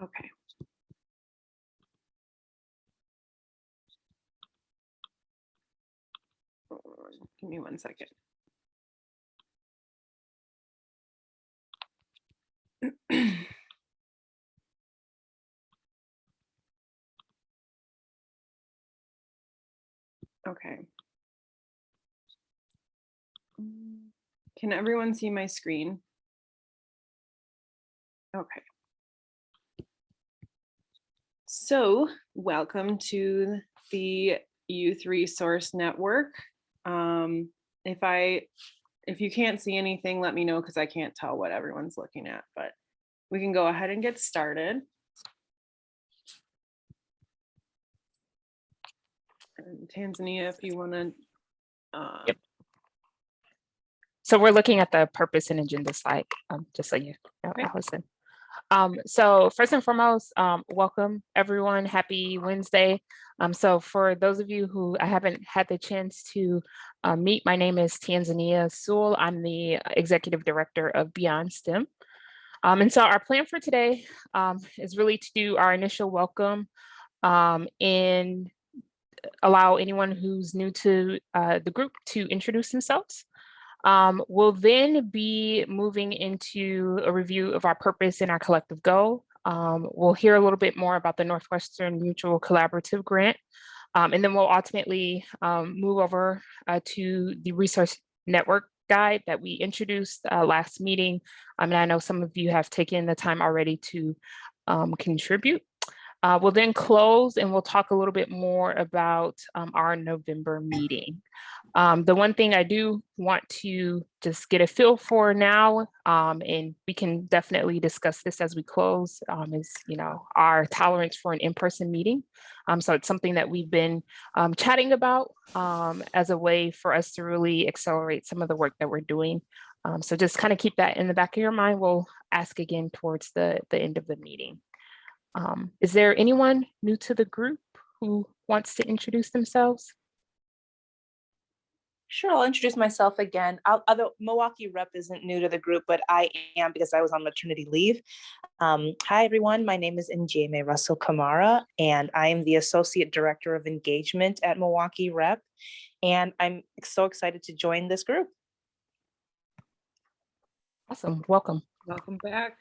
Okay. Give me 1 second. Okay. Can everyone see my screen? Okay. So, welcome to the Youth Resource Network. If you can't see anything, let me know because I can't tell what everyone's looking at, but we can go ahead and get started. And Tanzania, if you want to. Yep. So we're looking at the purpose and agenda slide, just so you know, Okay. Allison. So first and foremost, welcome everyone. Happy Wednesday. So for those of you who I haven't had the chance to meet, my name is Tanzania Sewell. I'm the Executive Director of Beyond STEM. And so our plan for today is really to do our initial welcome and allow anyone who's new to the group to introduce themselves. We'll then be moving into a review of our purpose and our collective goal. We'll hear a little bit more about the Northwestern Mutual Collaborative Grant, and then we'll ultimately move over to the Resource Network Guide that we introduced last meeting. And I know some of you have taken the time already to contribute. We'll then close and we'll talk a little bit more about our November meeting. The one thing I do want to just get a feel for now, and we can definitely discuss this as we close, is our tolerance for an in-person meeting. So it's something that we've been chatting about as a way for us to really accelerate some of the work that we're doing. So just kind of keep that in the back of your mind. We'll ask again towards the end of the meeting. Is there anyone new to the group who wants to introduce themselves? Sure, I'll introduce myself again. Although Milwaukee rep isn't new to the group, but I am because I was on maternity leave. Hi, everyone. My name is Njeme Russell Kamara, and I am the Associate Director of Engagement at Milwaukee rep. And I'm so excited to join this group. Awesome. Welcome. Welcome back.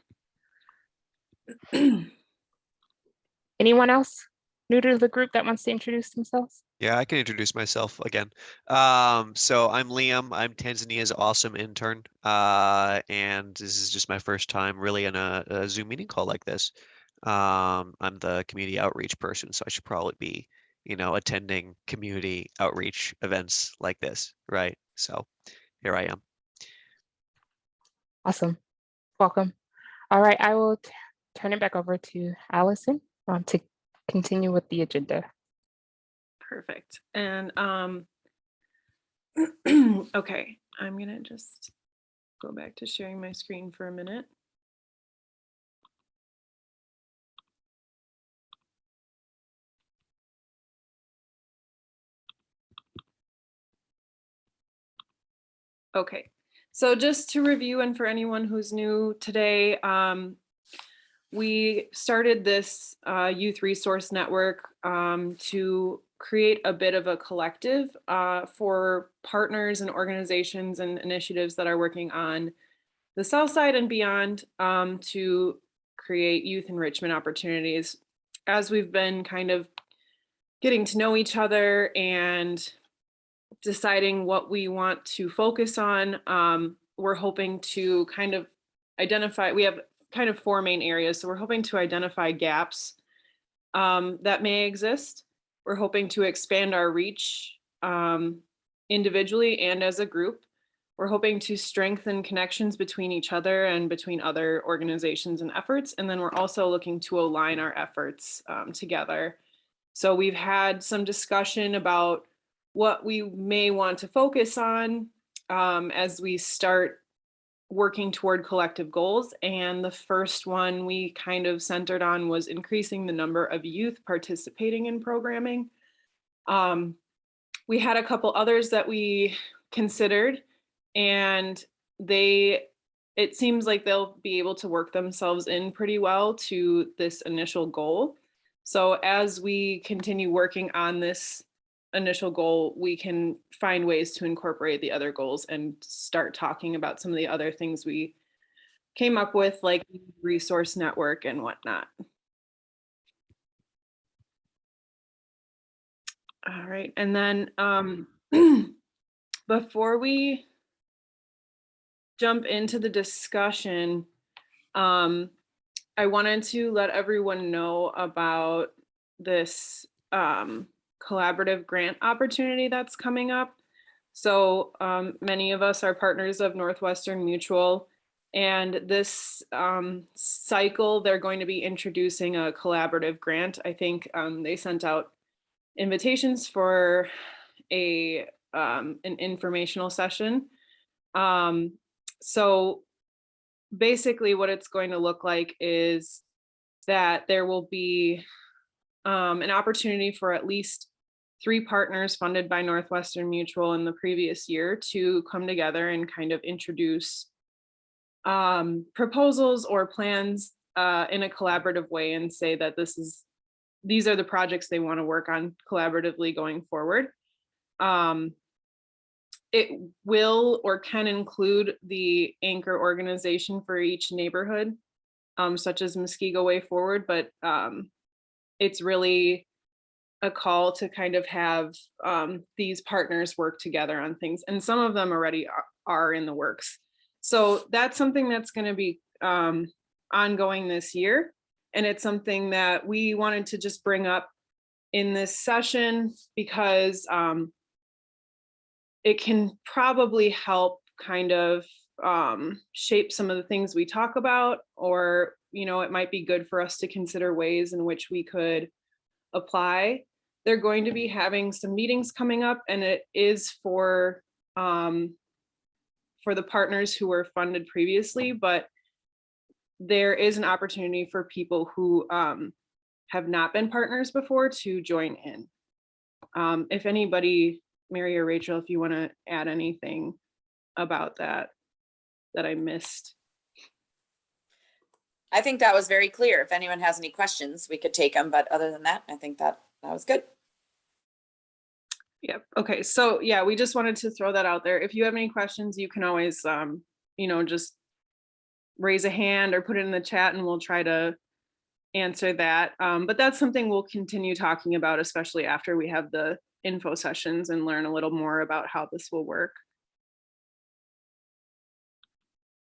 Anyone else new to the group that wants to introduce themselves? Yeah, I can introduce myself again. So I'm Liam. I'm Tanzania's awesome intern. And this is just my first time really in a Zoom meeting call like this. I'm the community outreach person, so I should probably be, attending community outreach events like this, right? So here I am. Awesome. Welcome. All right, I will turn it back over to Allison to continue with the agenda. Perfect. And okay, I'm gonna just go back to sharing my screen for a minute. Okay, so just to review, and for anyone who's new today, we started this youth resource network to create a bit of a collective for partners and organizations and initiatives that are working on the South Side and beyond to create youth enrichment opportunities. As we've been kind of getting to know each other and deciding what we want to focus on, we're hoping to kind of identify, we have kind of 4 main areas. So we're hoping to identify gaps that may exist. We're hoping to expand our reach individually and as a group. We're hoping to strengthen connections between each other and between other organizations and efforts. And then we're also looking to align our efforts together. So we've had some discussion about what we may want to focus on as we start working toward collective goals. And the first one we kind of centered on was increasing the number of youth participating in programming. We had a couple others that we considered, and they it seems like they'll be able to work themselves in pretty well to this initial goal. So as we continue working on this initial goal, we can find ways to incorporate the other goals and start talking about some of the other things we came up with, like resource network and whatnot. All right, and then before we jump into the discussion, I wanted to let everyone know about this collaborative grant opportunity that's coming up. So many of us are partners of Northwestern Mutual, and this cycle, they're going to be introducing a collaborative grant. I think they sent out invitations for an informational session. So basically what it's going to look like is that there will be an opportunity for at least 3 partners funded by Northwestern Mutual in the previous year to come together and kind of introduce proposals or plans in a collaborative way and say that these are the projects they want to work on collaboratively going forward. It will or can include the anchor organization for each neighborhood, such as Muskego Way Forward, but it's really a call to kind of have these partners work together on things, and some of them already are in the works. So that's something that's going to be ongoing this year, and it's something that we wanted to just bring up in this session because it can probably help kind of shape some of the things we talk about, or, you know, it might be good for us to consider ways in which we could apply. They're going to be having some meetings coming up, and it is for the partners who were funded previously, but there is an opportunity for people who have not been partners before to join in. If anybody, Mary or Rachel, if you want to add anything about that I missed. I think that was very clear. If anyone has any questions, we could take them, but other than that, I think that was good. Yep. Okay. So yeah, we just wanted to throw that out there. If you have any questions, you can always, you know, just raise a hand or put it in the chat and we'll try to answer that. But that's something we'll continue talking about, especially after we have the info sessions and learn a little more about how this will work.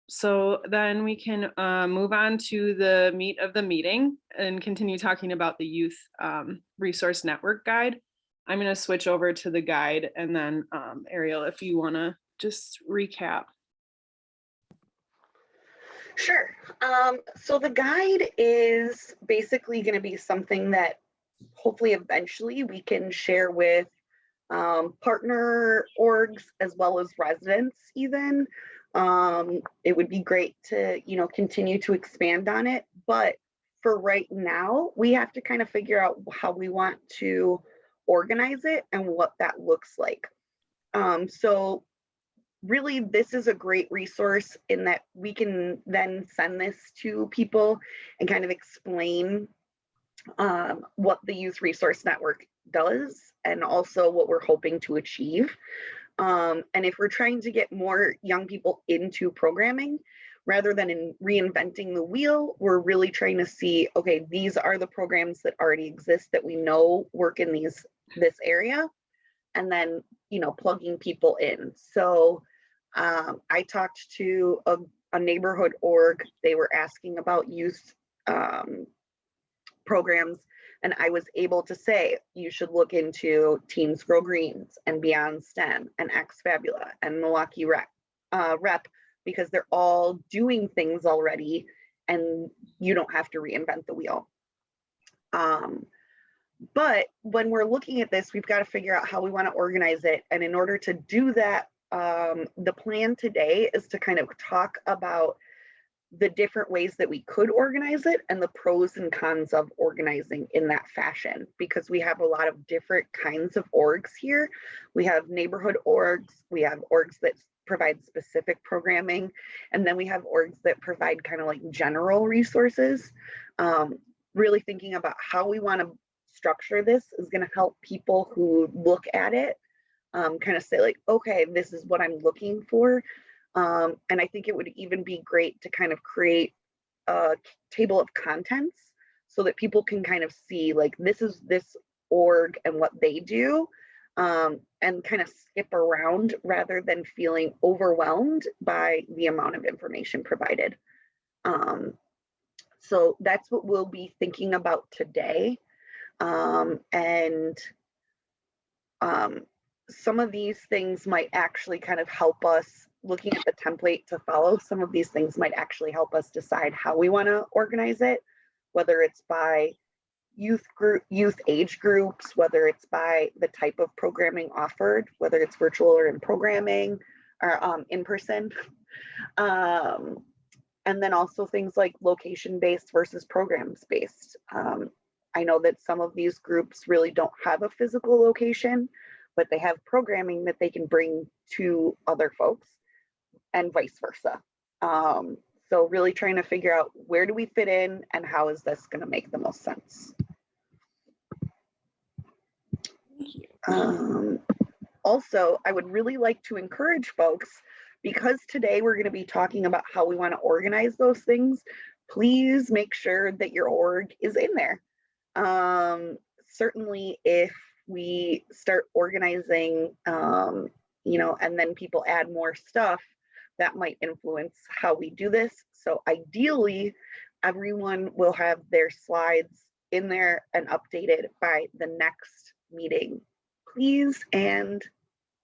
So then we can move on to the meat of the meeting and continue talking about the Youth Resource Network Guide. I'm going to switch over to the guide, and then Ariel, if you want to just recap. Sure. So the guide is basically going to be something that hopefully eventually we can share with partner orgs as well as residents even. It would be great to, you know, continue to expand on it, but for right now, we have to kind of figure out how we want to organize it and what that looks like. So really, this is a great resource in that we can then send this to people and kind of explain what the Youth Resource Network does and also what we're hoping to achieve. And if we're trying to get more young people into programming, rather than in reinventing the wheel, we're really trying to see, okay, these are the programs that already exist that we know work in this area, and then, you know, plugging people in. So I talked to a neighborhood org. They were asking about youth programs, and I was able to say, you should look into Teens Grow Greens and Beyond STEM and Ex Fabula and Milwaukee Rep, because they're all doing things already and you don't have to reinvent the wheel. But when we're looking at this, we've got to figure out how we want to organize it. And in order to do that, the plan today is to kind of talk about the different ways that we could organize it and the pros and cons of organizing in that fashion, because we have a lot of different kinds of orgs here. We have neighborhood orgs, we have orgs that provide specific programming. And then we have orgs that provide kind of like general resources. Really thinking about how we want to structure this is going to help people who look at it kind of say like, okay, this is what I'm looking for. And I think it would even be great to kind of create a table of contents so that people can kind of see like, this is this org and what they do, and kind of skip around rather than feeling overwhelmed by the amount of information provided. So that's what we'll be thinking about today. And some of these things might actually kind of help us, looking at the template to follow, some of these things might actually help us decide how we want to organize it, whether it's by youth age groups, whether it's by the type of programming offered, whether it's virtual or in programming or in person. And then also things like location-based versus programs-based. I know that some of these groups really don't have a physical location, but they have programming that they can bring to other folks and vice versa. So really trying to figure out where do we fit in and how is this going to make the most sense. Also, I would really like to encourage folks, because today we're going to be talking about how we want to organize those things, please make sure that your org is in there. Certainly if we start organizing, you know, and then people add more stuff, that might influence how we do this. So ideally, everyone will have their slides in there and updated by the next meeting, please, and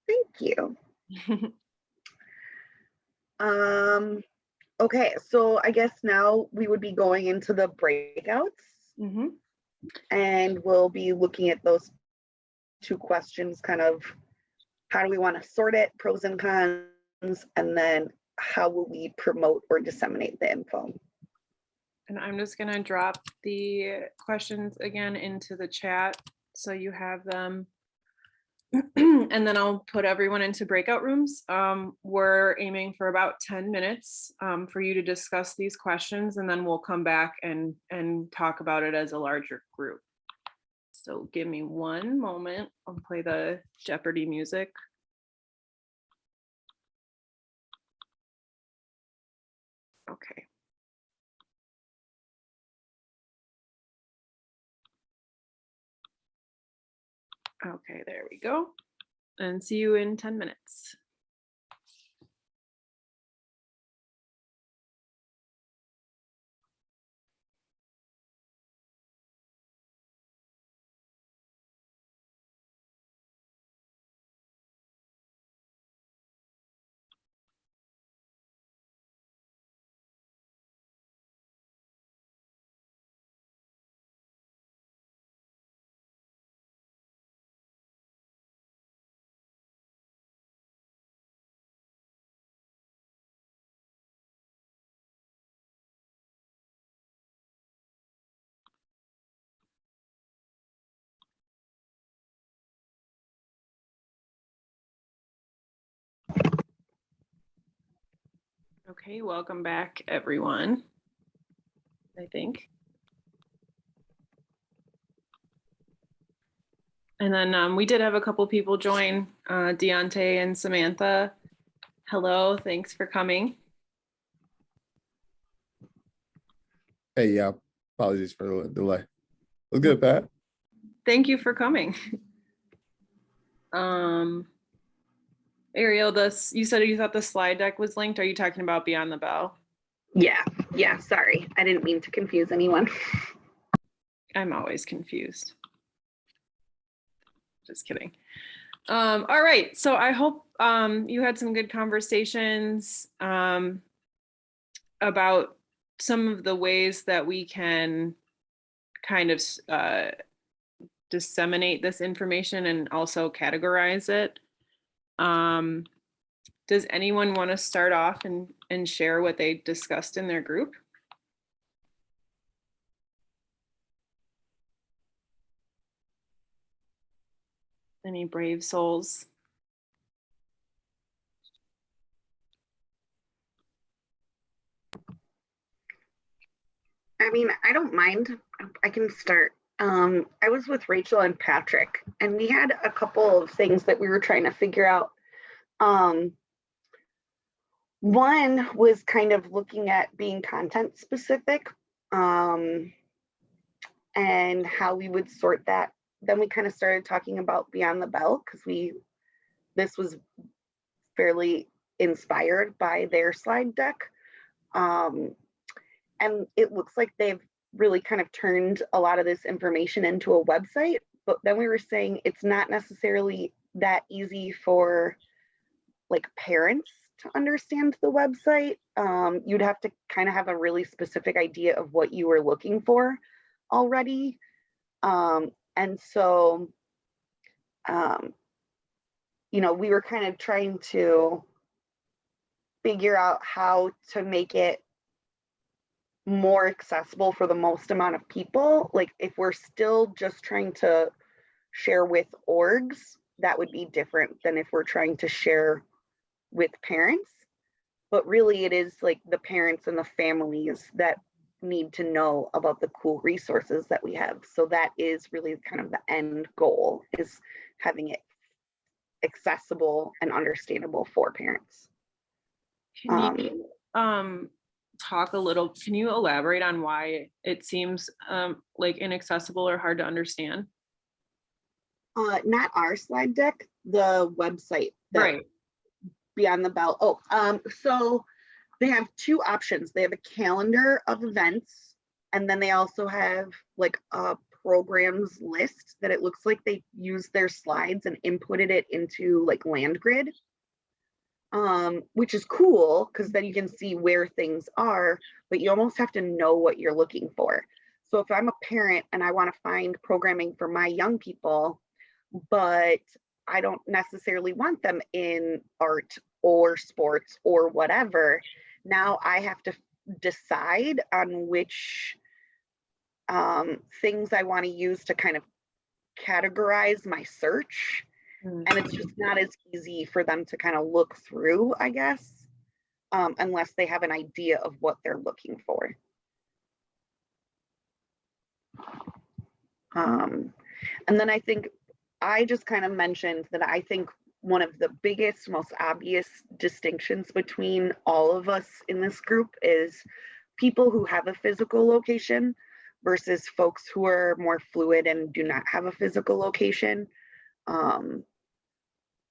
thank you. Okay, so I guess now we would be going into the breakouts, and we'll be looking at those two questions, kind of how do we want to sort it, pros and cons, and then how will we promote or disseminate the info. And I'm just gonna drop the questions again into the chat so you have them. And then I'll put everyone into breakout rooms. We're aiming for about 10 minutes for you to discuss these questions, and then we'll come back and talk about it as a larger group. So give me one moment. I'll play the Jeopardy music. Okay. Okay, there we go. And see you in 10 minutes. Okay, welcome back, everyone, I think. And then we did have a couple people join, Deontay and Samantha. Hello, thanks for coming. Hey, yeah, apologies for the delay. Well, good, Pat. Thank you for coming. Ariel, you said you thought the slide deck was linked. Are you talking about Beyond the Bell? Yeah, sorry. I didn't mean to confuse anyone. I'm always confused. Just kidding. All right, so I hope you had some good conversations about some of the ways that we can kind of disseminate this information and also categorize it. Does anyone want to start off and share what they discussed in their group? Any brave souls? I mean, I don't mind. I can start. I was with Rachel and Patrick, and we had a couple of things that we were trying to figure out. Um, One was kind of looking at being content specific, and how we would sort that. Then we kind of started talking about Beyond the Bell because this was fairly inspired by their slide deck. And it looks like they've really kind of turned a lot of this information into a website. But then we were saying it's not necessarily that easy for like parents to understand the website. You'd have to kind of have a really specific idea of what you were looking for already. And so, you know, we were kind of trying to figure out how to make it more accessible for the most amount of people. Like if we're still just trying to share with orgs, that would be different than if we're trying to share with parents. But really it is like the parents and the families that need to know about the cool resources that we have. So that is really kind of the end goal, is having it accessible and understandable for parents. Can you talk a little, can you elaborate on why it seems like inaccessible or hard to understand? Not our slide deck, the website. Right. Beyond the Bell. Oh, so they have two options. They have a calendar of events, and then they also have like a programs list that it looks like they used their slides and inputted it into like LandGrid, which is cool because then you can see where things are, but you almost have to know what you're looking for. So if I'm a parent and I want to find programming for my young people, but I don't necessarily want them in art or sports or whatever, now I have to decide on which things I want to use to kind of categorize my search. And it's just not as easy for them to kind of look through, I guess, unless they have an idea of what they're looking for. And then I think I just kind of mentioned that I think one of the biggest, most obvious distinctions between all of us in this group is people who have a physical location versus folks who are more fluid and do not have a physical location.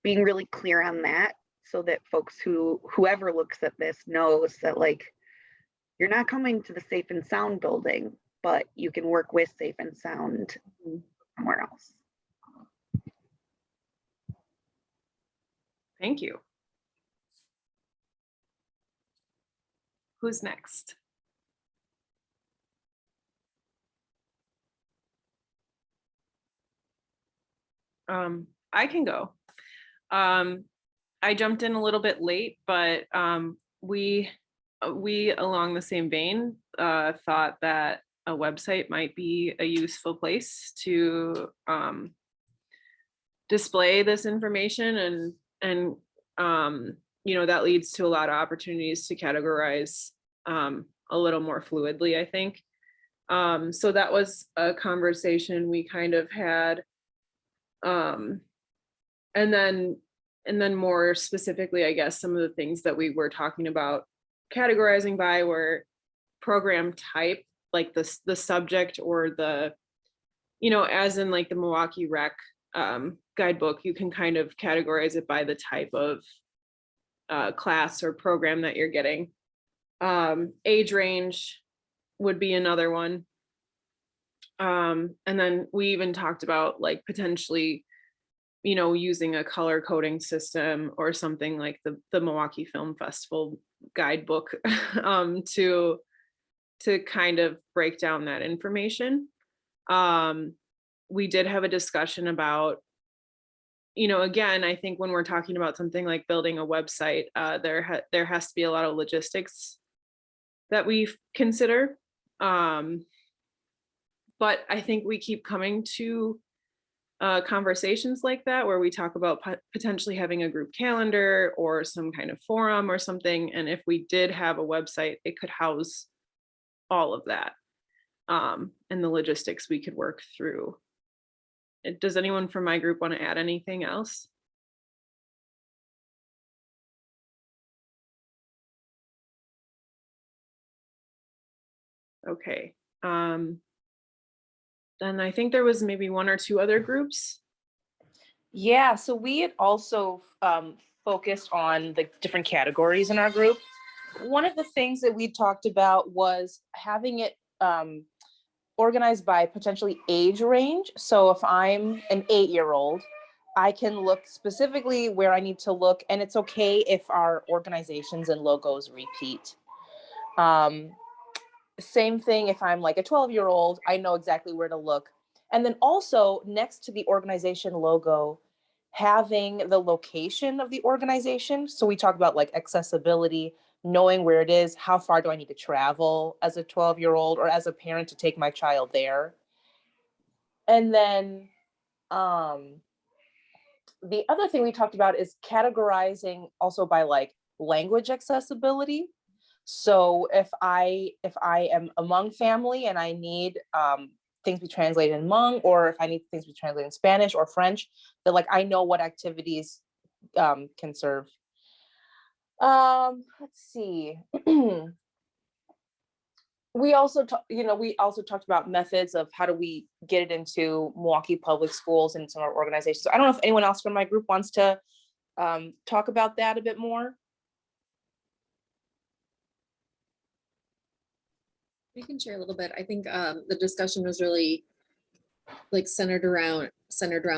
Being really clear on that so that folks whoever looks at this knows that like, you're not coming to the Safe and Sound building, but you can work with Safe and Sound somewhere else. Thank you. Who's next? I can go. I jumped in a little bit late, but we along the same vein thought that a website might be a useful place to display this information, and you know, that leads to a lot of opportunities to categorize a little more fluidly, I think. So that was a conversation we kind of had. And then more specifically, I guess, some of the things that we were talking about categorizing by were program type, like the subject or the, you know, as in like the Milwaukee Rec guidebook, you can kind of categorize it by the type of class or program that you're getting. Age range would be another one. And then we even talked about like potentially, you know, using a color coding system or something like the Milwaukee Film Festival guidebook to kind of break down that information. We did have a discussion about, you know, again, I think when we're talking about something like building a website, there has to be a lot of logistics that we consider. But I think we keep coming to conversations like that where we talk about potentially having a group calendar or some kind of forum or something. And if we did have a website, it could house all of that. and the logistics we could work through. Does anyone from my group want to add anything else? Okay. Then I think there was maybe one or two other groups. Yeah, so we had also focused on the different categories in our group. One of the things that we talked about was having it organized by potentially age range. So if I'm an 8-year-old, I can look specifically where I need to look, and it's okay if our organizations and logos repeat. Same thing if I'm like a 12-year-old, I know exactly where to look. And then also next to the organization logo, having the location of the organization. So we talk about like accessibility, knowing where it is, how far do I need to travel as a 12-year-old or as a parent to take my child there. And then the other thing we talked about is categorizing also by like language accessibility. So if I am a Hmong family and I need things be translated in Hmong, or if I need things be translated in Spanish or French, that like I know what activities can serve. Let's see. We also talked about methods of how do we get it into Milwaukee Public Schools and some of our organizations. So I don't know if anyone else from my group wants to talk about that a bit more. We can share a little bit. I think the discussion was really like centered around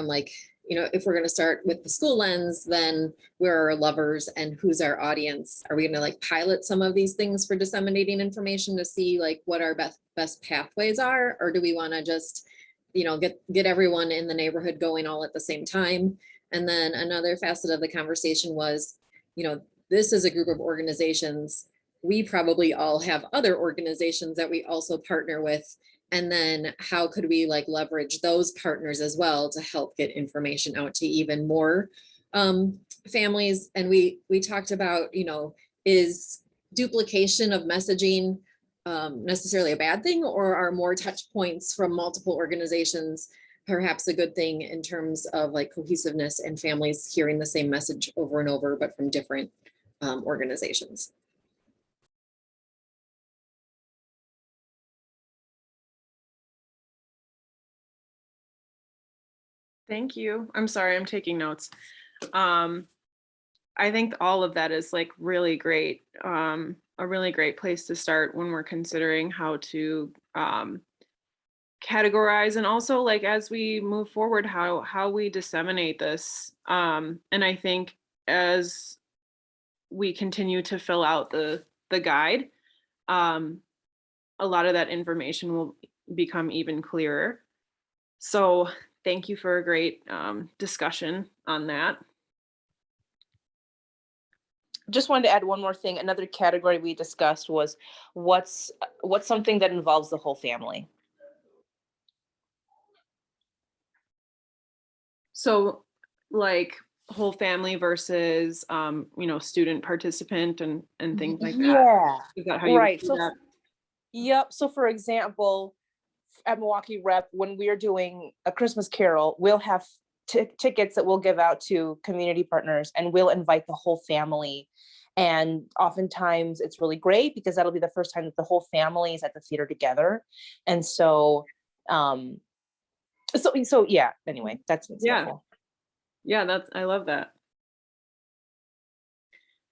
like, you know, if we're going to start with the school lens, then where are our lovers and who's our audience? Are we going to like pilot some of these things for disseminating information to see like what our best pathways are? Or do we want to just, you know, get everyone in the neighborhood going all at the same time? And then another facet of the conversation was, you know, this is a group of organizations. We probably all have other organizations that we also partner with. And then how could we like leverage those partners as well to help get information out to even more families? And we talked about, you know, is duplication of messaging necessarily a bad thing, or are more touch points from multiple organizations perhaps a good thing in terms of like cohesiveness and families hearing the same message over and over, but from different organizations? Thank you. I'm sorry, I'm taking notes. I think all of that is like really great, a really great place to start when we're considering how to categorize, and also like as we move forward, how we disseminate this. And I think as we continue to fill out the guide, a lot of that information will become even clearer. So thank you for a great discussion on that. Just wanted to add one more thing. Another category we discussed was what's something that involves the whole family. So like whole family versus you know, student participant and things like that. Yeah. Is that how you Right. do So that? yep. So for example, at Milwaukee Rep, when we're doing a Christmas Carol, we'll have tickets that we'll give out to community partners, and we'll invite the whole family. And oftentimes it's really great because that'll be the first time that the whole family is at the theater together. And so, so yeah, anyway, that's an example. Yeah, I love that.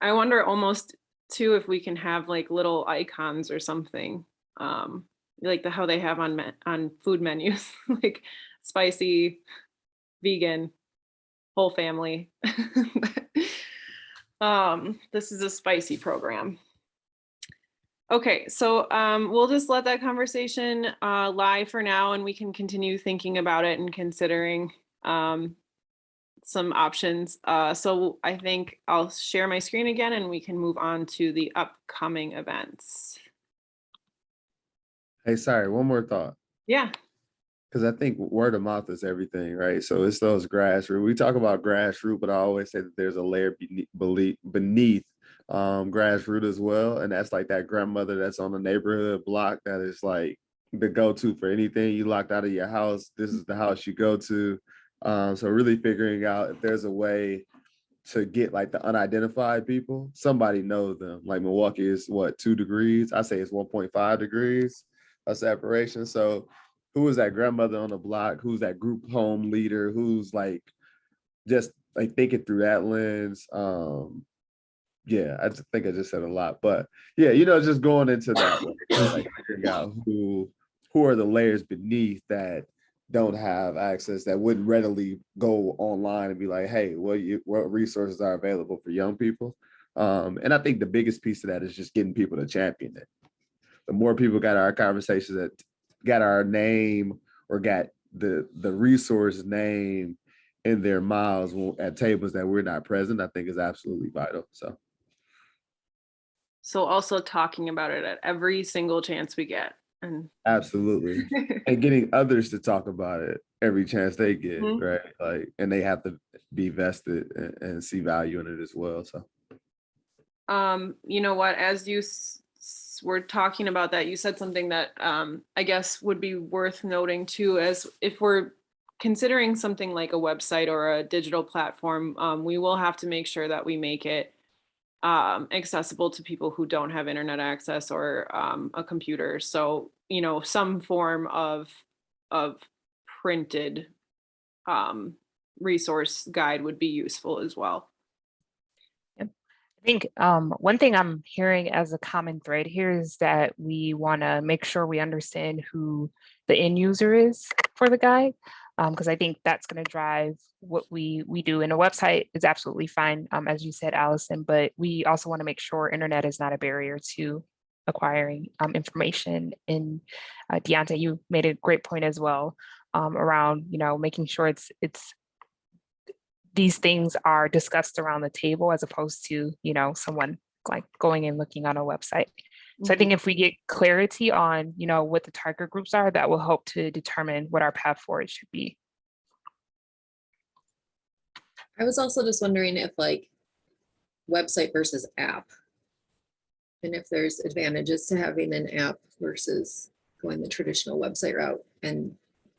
I wonder almost too if we can have like little icons or something, like how they have on food menus, like spicy, vegan, whole family. This is a spicy program. Okay, so we'll just let that conversation lie for now, and we can continue thinking about it and considering some options. So I think I'll share my screen again and we can move on to the upcoming events. Hey, sorry, one more thought. Yeah. Because I think word of mouth is everything, right? So it's those grassroots. We talk about grassroots, but I always say that there's a layer beneath grassroots as well. And that's like that grandmother that's on the neighborhood block that is like the go-to for anything. You locked out of your house, this is the house you go to. So really figuring out if there's a way to get like the unidentified people, somebody knows them. Like Milwaukee is what, 2 degrees? I say it's 1.5 degrees of separation. So who is that grandmother on the block? Who's that group home leader? Who's like just like thinking through that lens? Yeah, I just think I just said a lot, but yeah, you know, just going into that, like figuring out who are the layers beneath that don't have access, that wouldn't readily go online and be like, hey, what resources are available for young people? And I think the biggest piece of that is just getting people to champion it. The more people got our conversations that got our name or got the resource name in their mouths at tables that we're not present, I think is absolutely vital. So also talking about it at every single chance we get. And Absolutely. And getting others to talk about it every chance they get, Mhm. right? Like, and they have to be vested and see value in it as well. So You know what, as you were talking about that, you said something that I guess would be worth noting too, as if we're considering something like a website or a digital platform, we will have to make sure that we make it accessible to people who don't have internet access or a computer. So, you know, some form of printed resource guide would be useful as well. I think one thing I'm hearing as a common thread here is that we want to make sure we understand who the end user is for the guide, because I think that's going to drive what we do. And a website is absolutely fine, as you said, Allison, but we also want to make sure internet is not a barrier to acquiring information. And Deontay, you made a great point as well around, you know, making sure it's these things are discussed around the table as opposed to, you know, someone like going and looking on a website. So I think if we get clarity on, you know, what the target groups are, that will help to determine what our path forward should be. I was also just wondering if like website versus app, and if there's advantages to having an app versus going the traditional website route. And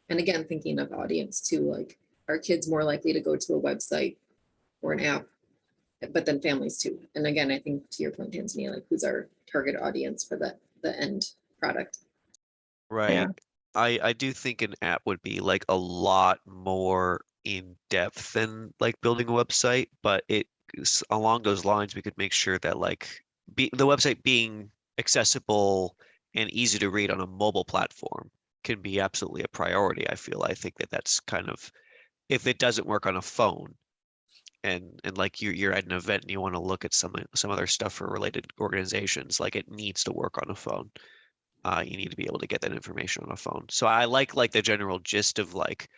again, thinking of audience too, like, are kids more likely to go to a website or an app, but then families too? And again, I think to your point, Tanzania, like, who's our target audience for the end product? Right. Yeah. I do think an app would be like a lot more in depth than like building a website, but along those lines, we could make sure that like the website being accessible and easy to read on a mobile platform can be absolutely a priority. I think that's kind of, if it doesn't work on a phone and like you're at an event and you want to look at some other stuff for related organizations, like it needs to work on a phone. You need to be able to get that information on a phone. So I like the general gist of like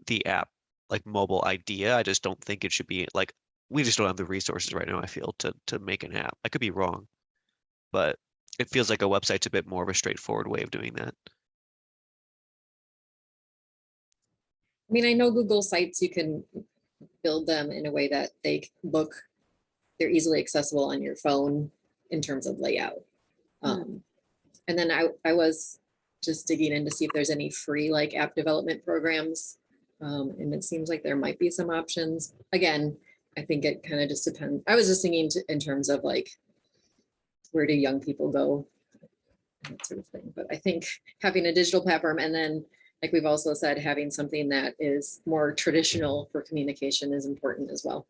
the app, like mobile idea. I just don't think it should be like, we just don't have the resources right now, I feel, to make an app. I could be wrong, but it feels like a website's a bit more of a straightforward way of doing that. I mean, I know Google Sites, you can build them in a way that they're easily accessible on your phone in terms of layout. And then I was just digging in to see if there's any free like app development programs. And it seems like there might be some options. Again, I think it kind of just depends. I was just thinking in terms of like, where do young people go? That sort of thing. But I think having a digital platform, and then like we've also said, having something that is more traditional for communication is important as well.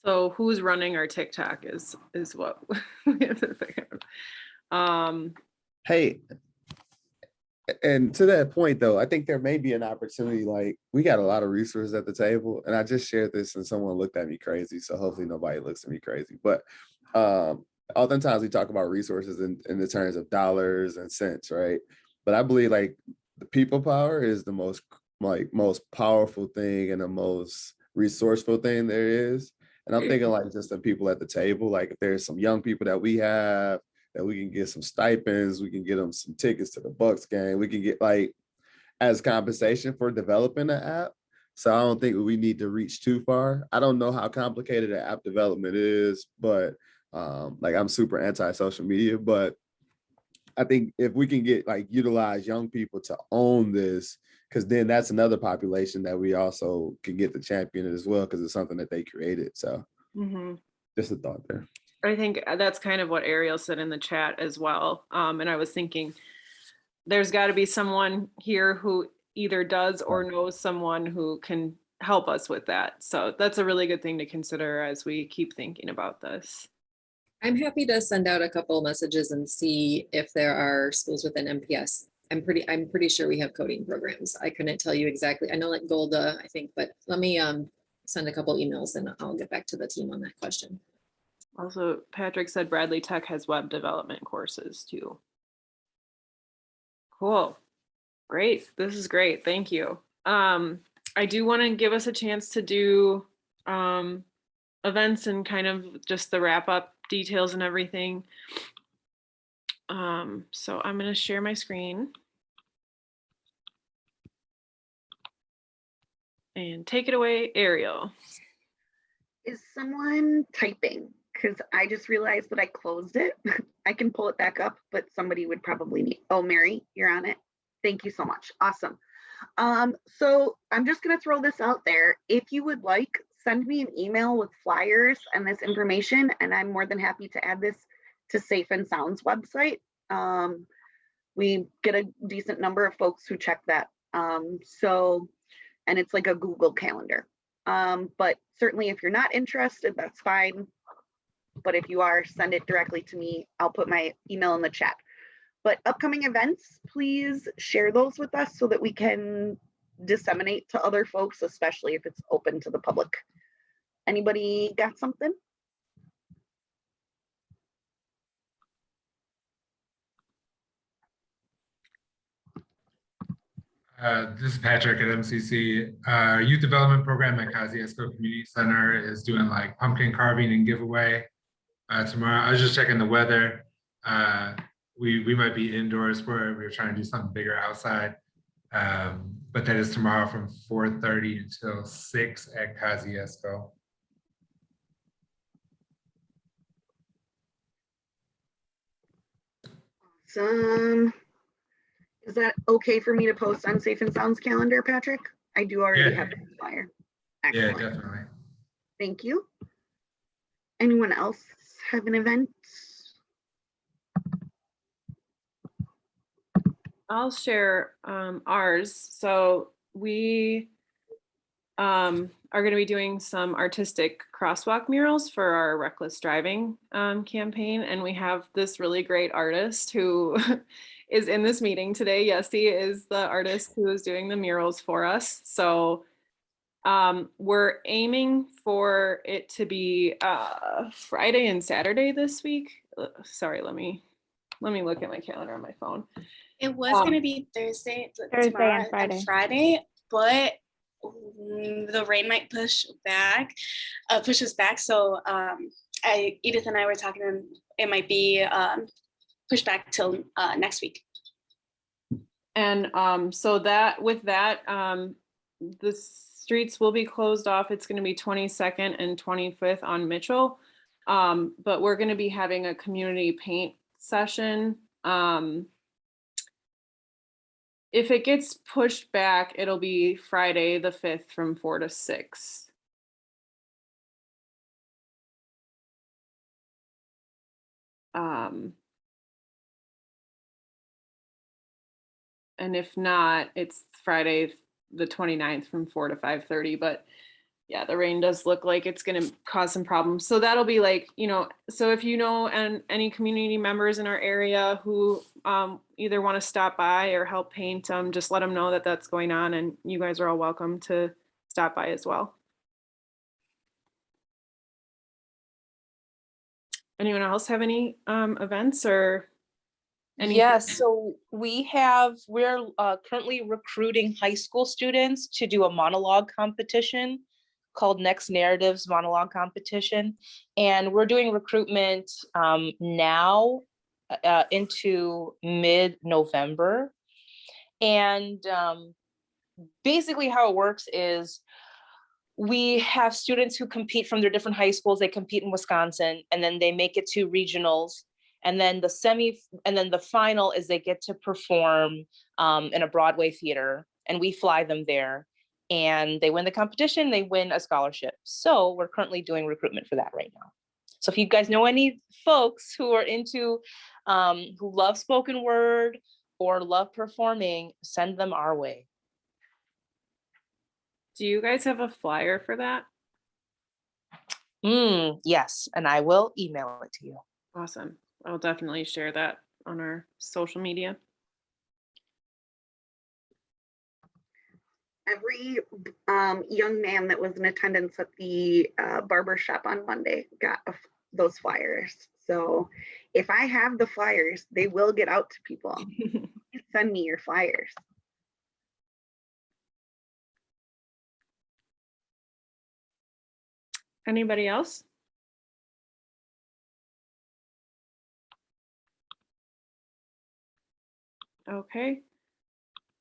So who's running our TikTok is what we have to figure out. hey, and to that point though, I think there may be an opportunity. Like, we got a lot of resources at the table, and I just shared this and someone looked at me crazy, so hopefully nobody looks at me crazy. But oftentimes we talk about resources in the terms of dollars and cents, right? But I believe like the people power is the most powerful thing and the most resourceful thing there is. And I'm thinking like just the people at the table, like if there's some young people that we have, that we can get some stipends, we can get them some tickets to the Bucks game, we can get like as compensation for developing the app. So I don't think we need to reach too far. I don't know how complicated the app development is, but like I'm super anti-social media, but I think if we can get like utilize young people to own this, because then that's another population that we also can get to champion it as well, because it's something that they created. So Mhm. just a thought there. I think that's kind of what Ariel said in the chat as well. And I was thinking there's got to be someone here who either does or knows someone who can help us with that. So that's a really good thing to consider as we keep thinking about this. I'm happy to send out a couple messages and see if there are schools within MPS. I'm pretty sure we have coding programs. I couldn't tell you exactly. I know like Golda, I think, but let me send a couple emails and I'll get back to the team on that question. Also, Patrick said Bradley Tech has web development courses too. Cool. Great. This is great. Thank you. I do want to give us a chance to do events and kind of just the wrap up details and everything. So I'm going to share my screen and take it away, Ariel. Is someone typing? Because I just realized that I closed it. I can pull it back up, but somebody would probably need. Oh, Mary, you're on it. Thank you so much. Awesome. So I'm just going to throw this out there. If you would like, send me an email with flyers and this information, and I'm more than happy to add this to Safe and Sound's website. We get a decent number of folks who check that. And it's like a Google Calendar. But certainly if you're not interested, that's fine. But if you are, send it directly to me. I'll put my email in the chat. But upcoming events, please share those with us so that we can disseminate to other folks, especially if it's open to the public. Anybody got something? This is Patrick at MCC. Our youth development program at Kosciuszko Community Center is doing like pumpkin carving and giveaway tomorrow. I was just checking the weather. We might be indoors for it. We were trying to do something bigger outside. But that is tomorrow from 4:30 until 6 at Kosciuszko. Awesome. Is that okay for me to post on Safe and Sound's calendar, Patrick? I do already have the flyer. Yeah, Excellent. definitely. Thank you. Anyone else have an event? I'll share ours. So we are going to be doing some artistic crosswalk murals for our reckless driving campaign. And we have this really great artist who is in this meeting today. Yessie is the artist who is doing the murals for us. So we're aiming for it to be Friday and Saturday this week. Sorry, let me look at my calendar on my phone. It was going to be Thursday Thursday and Friday, but the rain might push us back. So Edith and I were talking, and it might be pushed back till next week. And so that with that, the streets will be closed off. It's going to be 22nd and 25th on Mitchell. But we're going to be having a community paint session. If it gets pushed back, it'll be Friday the 5th from 4 to 6. And if not, it's Friday the 29th from 4 to 5:30. But yeah, the rain does look like it's going to cause some problems. So that'll be like, so if you know and any community members in our area who either want to stop by or help paint, just let them know that that's going on, and you guys are all welcome to stop by as well. Anyone else have any events or anything? Yes, so we're currently recruiting high school students to do a monologue competition called Next Narratives Monologue Competition. And we're doing recruitment now into mid-November. And basically how it works is we have students who compete from their different high schools. They compete in Wisconsin, and then they make it to regionals. And then the final is they get to perform in a Broadway theater, and we fly them there. And they win the competition, they win a scholarship. So we're currently doing recruitment for that right now. So if you guys know any folks who are into, who love spoken word or love performing, send them our way. Do you guys have a flyer for that? Yes, and I will email it to you. Awesome. I'll definitely share that on our social media. Every young man that was in attendance at the barber shop on Monday got those flyers. So if I have the flyers, they will get out to people. Please send me your flyers. Anybody else? Okay.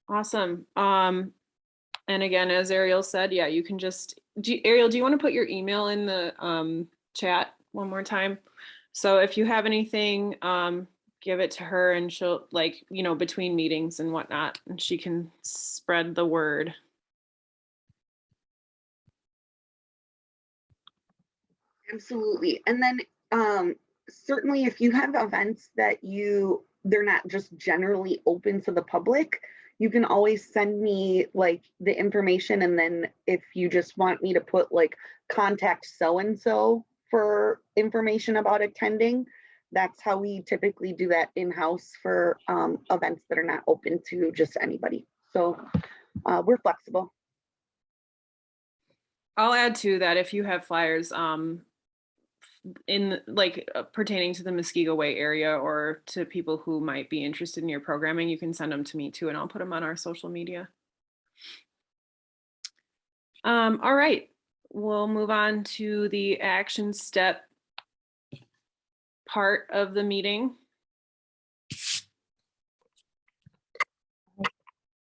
Awesome. And again, as Ariel said, yeah, you can just, Ariel, do you want to put your email in the chat one more time? So if you have anything, give it to her and she'll, like, you know, between meetings and whatnot, and she can spread the word. Absolutely. And then certainly if you have events that they're not just generally open to the public, you can always send me like the information. And then if you just want me to put like contact so-and-so for information about attending, that's how we typically do that in-house for events that are not open to just anybody. So we're flexible. I'll add to that if you have flyers in like pertaining to the Muskego Way area or to people who might be interested in your programming, you can send them to me too, and I'll put them on our social media. All right, we'll move on to the action step part of the meeting.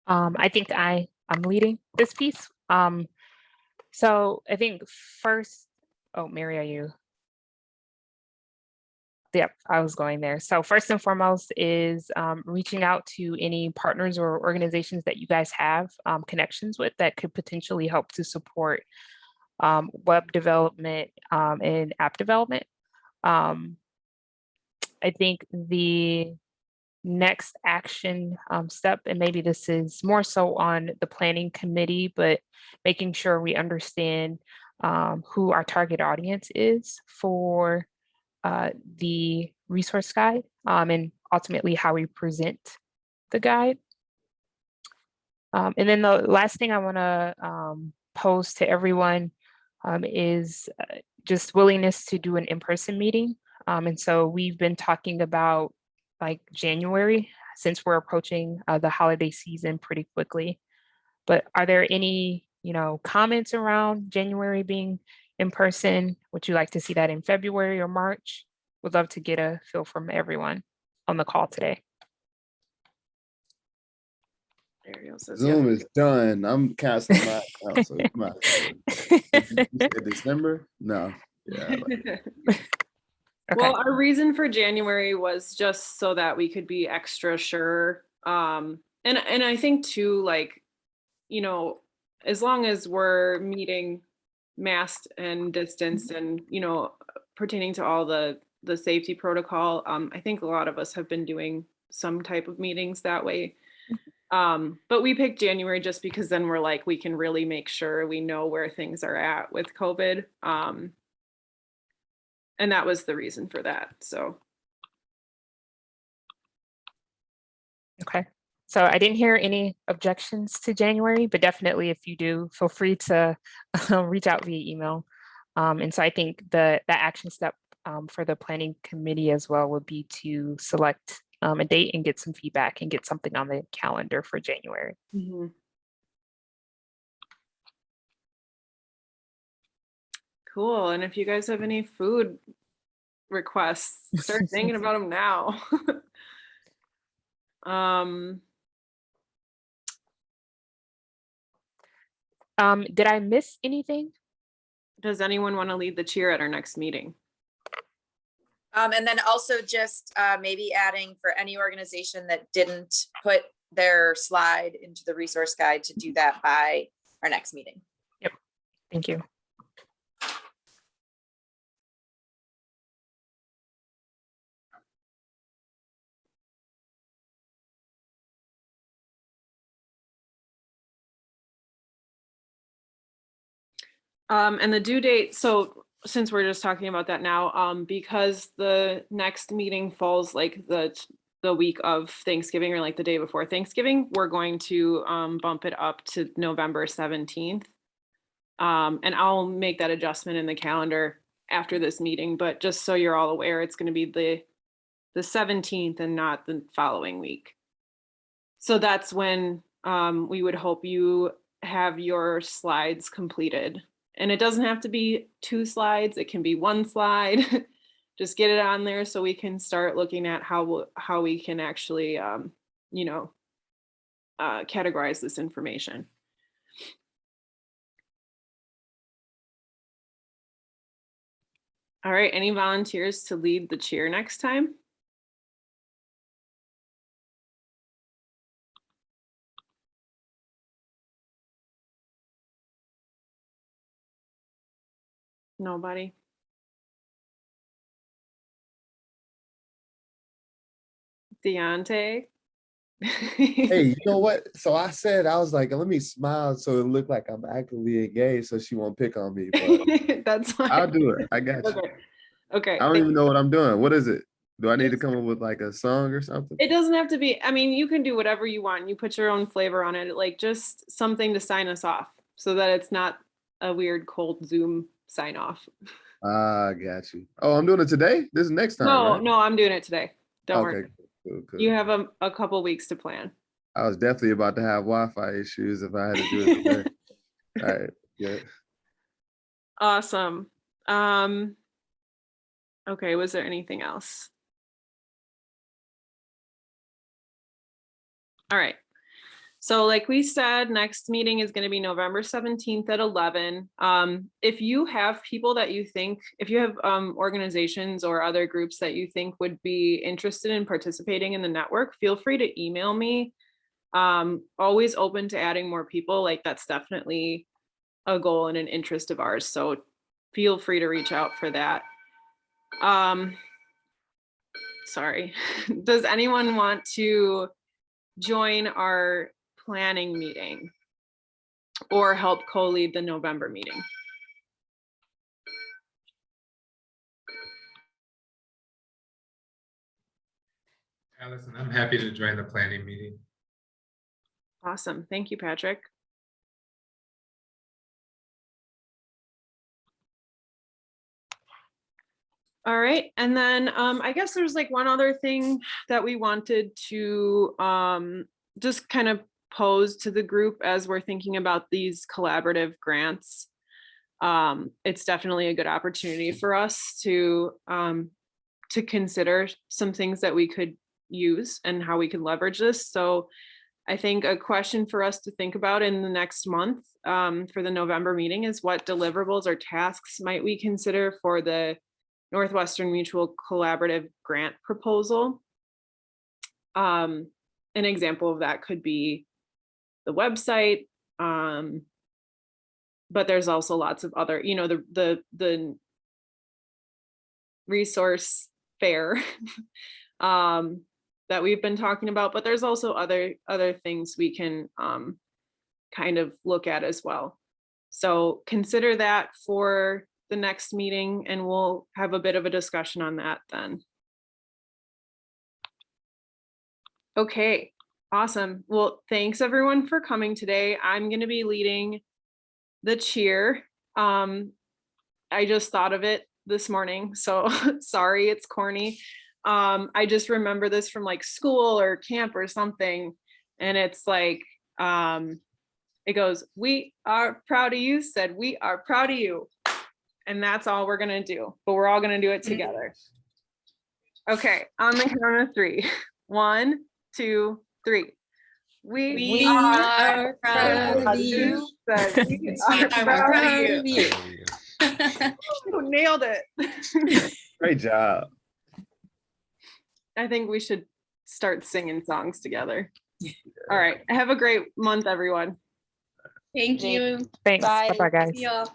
I think I'm leading this piece. So I think first, oh, Mary, are you? Yep, I was going there. So first and foremost is reaching out to any partners or organizations that you guys have connections with that could potentially help to support web development and app development. I think the next action step, and maybe this is more so on the planning committee, but making sure we understand who our target audience is for the resource guide and ultimately how we present the guide. And then the last thing I want to pose to everyone is just willingness to do an in-person meeting. And so we've been talking about like January, since we're approaching the holiday season pretty quickly. But are there any, comments around January being in person? Would you like to see that in February or March? Would love to get a feel from everyone on the call today. Ariel says Zoom yes. is done. I'm casting my out. So come on. You said December? No. Yeah. Okay. Well, our reason for January was just so that we could be extra sure. And I think too, like, as long as we're meeting masked and distanced and, pertaining to all the safety protocol, I think a lot of us have been doing some type of meetings that way. But we picked January just because then we're like, we can really make sure we know where things are at with COVID. And that was the reason for that. So. Okay. So I didn't hear any objections to January, but definitely if you do, feel free to reach out via email. And so I think that action step for the planning committee as well would be to select a date and get some feedback and get something on the calendar for January. Mm-hmm. Cool. And if you guys have any food requests, start thinking about them now. Did I miss anything? Does anyone want to lead the cheer at our next meeting? And then also just maybe adding for any organization that didn't put their slide into the resource guide to do that by our next meeting. Thank you. And the due date, so since we're just talking about that now, because the next meeting falls like the week of Thanksgiving or like the day before Thanksgiving, we're going to bump it up to November 17th. And I'll make that adjustment in the calendar after this meeting, but just so you're all aware, it's going to be the 17th and not the following week. So that's when we would hope you have your slides completed. And it doesn't have to be 2 slides, it can be 1 slide. Just get it on there so we can start looking at how we can actually, categorize this information. All right, any volunteers to lead the cheer next time? Nobody? Deontay? Hey, you know what? So I said, I was like, let me smile so it look like I'm actively engaged so she won't pick on me. But That's fine. I'll do it. I got you. Okay. Okay. I don't thank even know what I'm doing. What is it? Do I need to Yes. come up with like a song or something? It doesn't have to be, I mean, you can do whatever you want. You put your own flavor on it, like just something to sign us off so that it's not a weird cold Zoom sign off. Ah, got you. Oh, I'm doing it today? This is next time, No, right? no, I'm doing it today. Don't worry. Okay, cool, cool. You have a couple weeks to plan. I was definitely about to have Wi-Fi issues if I had to do it today. All right, yeah. Awesome. Okay, was there anything else? All right. So like we said, next meeting is going to be November 17th at 11. If you have people that you think, if you have organizations or other groups that you think would be interested in participating in the network, feel free to email me. Always open to adding more people. Like that's definitely a goal and an interest of ours. So feel free to reach out for that. Sorry. Does anyone want to join our planning meeting or help co-lead the November meeting? Allison, I'm happy to join the planning meeting. Awesome. Thank you, Patrick. All right. And then I guess there's like one other thing that we wanted to just kind of pose to the group as we're thinking about these collaborative grants. It's definitely a good opportunity for us to consider some things that we could use and how we can leverage this. So I think a question for us to think about in the next month for the November meeting is what deliverables or tasks might we consider for the Northwestern Mutual Collaborative Grant proposal. An example of that could be the website, but there's also lots of other, you know, the resource fair that we've been talking about, but there's also other things we can kind of look at as well. So consider that for the next meeting and we'll have a bit of a discussion on that then. Okay, awesome. Well, thanks everyone for coming today. I'm going to be leading the cheer. I just thought of it this morning, so sorry, it's corny. I just remember this from like school or camp or something, and it's like, it goes, "We are proud of you," said, "We are proud of you." And that's all we're gonna do, but we're all gonna do it together. Okay, on the count of 3. 1, 2, 3. We are proud of you. Said, "We are proud of you." Nailed it. Great job. I think we should start singing songs together. All right. Have a great month, everyone. Thank you. Thanks. Bye. Bye-bye, guys. See y'all.